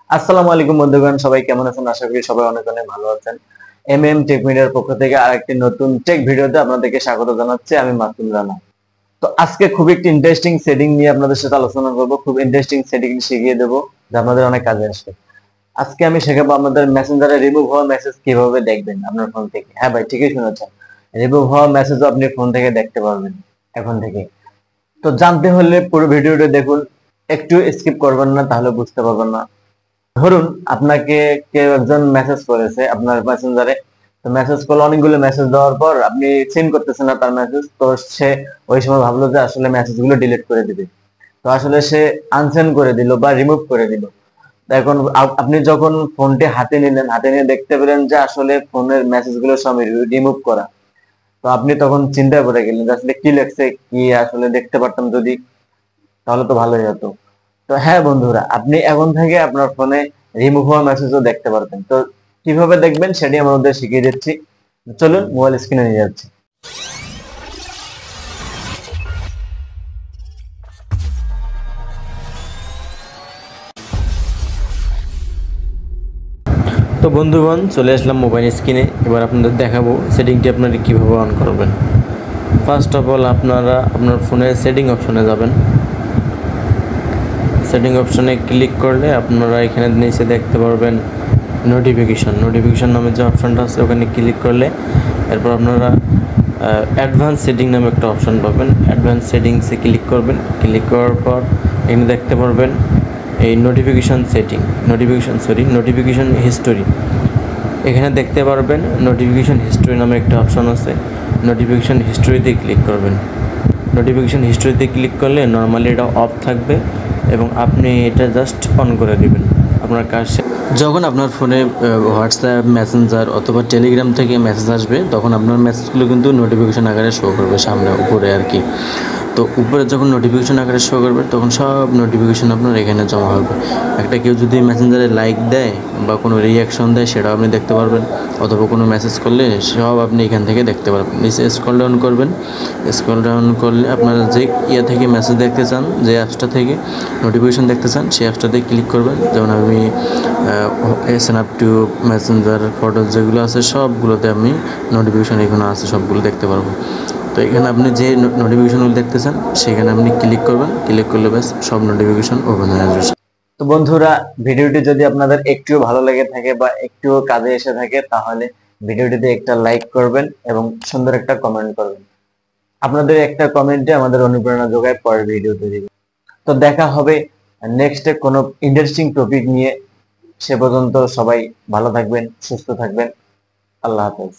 আসসালামু আলাইকুম বন্ধুগণ, সবাই কেমন আছেন? আশা করি সবাই অনেক অনেক ভালো আছেন। টেক মিডিয়ার পক্ষ থেকে আরেকটি নতুন টেক ভিডিওতে আপনাদেরকে স্বাগত জানাচ্ছি। আমি মাসুম রানা। তো আজকে খুব একটি ইন্টারেস্টিং সেটিং নিয়ে আপনাদের সাথে আলোচনা করব। খুব ইন্টারেস্টিং সেটিং শিখিয়ে দেব, যা আপনাদের অনেক কাজে আসবে। আজকে আমি শেখাবো আপনাদের মেসেঞ্জারে রিমুভ হওয়া মেসেজ কিভাবে দেখবেন আপনার ফোন থেকে। হ্যাঁ ভাই, ঠিকই শুনেছেন, রিমুভ হওয়া মেসেজও আপনি ফোন থেকে দেখতে পারবেন এখন থেকে। তো জানতে হলে পুরো ভিডিওটা দেখুন, একটু স্কিপ করবেন না, তাহলে বুঝতে পারবেন না। ধরুন আপনাকে কেউ একজন মেসেজ করেছে আপনার মেসেঞ্জারে। তো মেসেজ করলে অনেকগুলো মেসেজ দেওয়ার পর আপনি সিন করতেছেন না তার মেসেজ। তো সে ওই সময় ভাবলো যে আসলে মেসেজগুলো ডিলিট করে দিবে। তো আসলে সে আনসেন্ড করে দিল বা রিমুভ করে দিল। তো এখন আপনি যখন ফোনটি হাতে নিলেন, হাতে নিয়ে দেখতে পেলেন যে আসলে ফোনের মেসেজগুলো সব রিমুভ করা। তো আপনি তখন চিন্তা করে গেলেন যে আসলে কি লেখছে, কি আসলে দেখতে পারতাম যদি, তাহলে তো ভালোই হতো। তো হ্যাঁ বন্ধুরা, আপনি এখন থেকে আপনার ফোনে রিমুভ হওয়া মেসেজও দেখতে পারবেন। তো কিভাবে দেখবেন সেটি আমাদের শিখিয়ে দিচ্ছি। চলুন মোবাইল স্ক্রিনে নিয়ে যাচ্ছি। তো বন্ধুগণ, চলে আসলাম মোবাইল স্ক্রিনে। এবার আপনাদের দেখাবো সেটিংটি আপনারা কীভাবে অন করবেন। ফার্স্ট অফ অল আপনারা আপনার ফোনের সেটিং অপশনে যাবেন। সেটিং অপশনে ক্লিক করলে আপনারা এখানে নিচে দেখতে পারবেন নোটিফিকেশন নামে যে অপশনটা আছে, ওখানে ক্লিক করলে এরপর আপনারা অ্যাডভান্স সেটিং নামে একটা অপশন পাবেন। অ্যাডভান্স সেটিংসে ক্লিক করবেন। ক্লিক করার পর এখানে দেখতে পারবেন এই নোটিফিকেশন হিস্টোরি। এখানে দেখতে পারবেন নোটিফিকেশন হিস্টোরি নামে একটা অপশন আছে। নোটিফিকেশন হিস্টোরিতে ক্লিক করবেন। নোটিফিকেশন হিস্টোরিতে ক্লিক করলে নর্মালি এটা অফ থাকবে এবং আপনি এটা জাস্ট অন করে দিবেন। আপনার কাজ যখন আপনার ফোনে হোয়াটসঅ্যাপ, মেসেঞ্জার অথবা টেলিগ্রাম থেকে মেসেজ আসবে, তখন আপনার মেসেজগুলো কিন্তু নোটিফিকেশন আকারে শো করবে সামনে উপরে আর কি। তো উপরে যখন নোটিফিকেশন আকারে শো করবে, তখন সব নোটিফিকেশন আপনার এখানে জমা হবে। একটা কেউ যদি মেসেঞ্জারে লাইক দেয় বা কোনো রিয়াকশন দেয়, সেটাও আপনি দেখতে পারবেন। অথবা কোনো মেসেজ করলে সব আপনি এখান থেকে দেখতে পারবেন। নিচে স্ক্রল ডাউন করবেন। স্ক্রল ডাউন করলে আপনারা যে থেকে মেসেজ দেখতে চান, যে অ্যাপসটা থেকে নোটিফিকেশন দেখতে চান, সেই অ্যাপসটাতে ক্লিক করবেন। যেমন আমি স্ন্যাপটিউব, মেসেঞ্জার, ফটো যেগুলো আছে সবগুলোতে আমি নোটিফিকেশন এখানে আছে সবগুলো দেখতে পারবো। তো এখানে আপনি যে নোটিফিকেশনগুলো দেখতে চান সেখানে আপনি ক্লিক করবেন। ক্লিক করলে ব্যাস সব নোটিফিকেশন ওপেন হয়ে আসবে। তো বন্ধুরা, ভিডিওটি যদি আপনাদের একটুও ভালো লেগে থাকে বা একটুও কাজে এসে থাকে, তাহলে ভিডিওটিতে একটা লাইক করবেন এবং সুন্দর একটা কমেন্ট করবেন। আপনাদের একটা কমেন্টে আমাদের অনুপ্রেরণা যোগায় পরের ভিডিও তৈরি। তো দেখা হবে নেক্সটে কোনো ইন্টারেস্টিং টপিক নিয়ে। সে পর্যন্ত সবাই ভালো থাকবেন, সুস্থ থাকবেন। আল্লাহ হাফেজ।